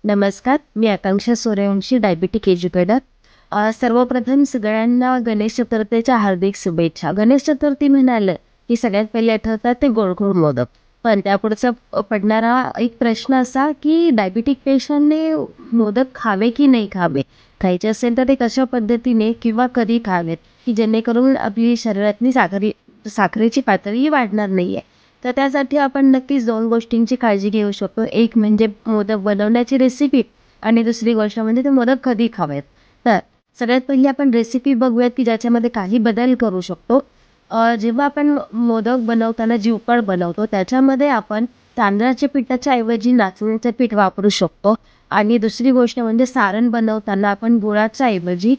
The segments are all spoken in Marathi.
नमस्कार, मी आकांक्षा सूर्यवंशी, डायबिटिक एज्युकेटर. सर्वप्रथम सगळ्यांना गणेश चतुर्थीच्या हार्दिक शुभेच्छा. गणेश चतुर्थी म्हणालं की सगळ्यात पहिले आठवतात ते गोड मोदक. पण त्यापुढचा पडणारा एक प्रश्न असा की डायबिटिक पेशंटने मोदक खावे की नाही खावे? खायचे असेल तर ते कशा पद्धतीने किंवा कधी खावेत, की जेणेकरून आपली शरीरातली साखरेची पातळी वाढणार नाहीये. तर त्यासाठी आपण नक्कीच 2 गोष्टींची काळजी घेऊ शकतो. एक म्हणजे मोदक बनवण्याची रेसिपी आणि दुसरी गोष्ट म्हणजे ते मोदक कधी खावेत. तर सगळ्यात पहिली आपण रेसिपी बघूयात, की ज्याच्यामध्ये काही बदल करू शकतो. जेव्हा आपण मोदक बनवताना जिवपळ बनवतो, त्याच्यामध्ये आपण तांदळाच्या पिठाच्या ऐवजी नाचणीचं पीठ वापरू शकतो. आणि दुसरी गोष्ट म्हणजे सारण बनवताना आपण गुळाच्या ऐवजी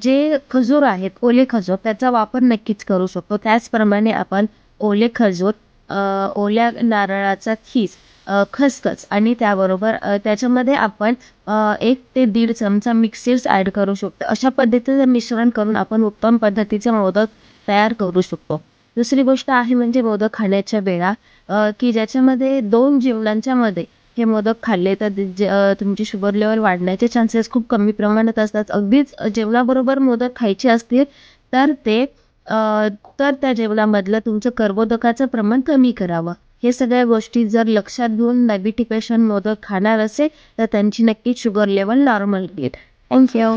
जे खजूर आहेत, ओले खजूर त्याचा वापर नक्कीच करू शकतो. त्याचप्रमाणे आपण ओले खजूर, ओल्या नारळाचा खीस, खसखस आणि त्याबरोबर त्याच्यामध्ये आपण 1 ते 1.5 चमचा मिक्स सीड्स ॲड करू शकतो. अशा पद्धतीचं मिश्रण करून आपण उत्तम पद्धतीचे मोदक तयार करू शकतो. दुसरी गोष्ट आहे म्हणजे मोदक खाण्याच्या वेळा, की ज्याच्यामध्ये 2 जेवणांच्या मध्ये हे मोदक खाल्ले तर तुमची शुगर लेव्हल वाढण्याचे चान्सेस खूप कमी प्रमाणात असतात. अगदीच जेवणाबरोबर मोदक खायचे असतील तर तर त्या जेवणामधलं तुमचं कर्बोदकाचं प्रमाण कमी करावं. हे सगळ्या गोष्टी जर लक्षात घेऊन डायबिटिक पेशंट मोदक खाणार असेल, तर त्यांची नक्कीच शुगर लेव्हल नॉर्मल येईल. Thank you.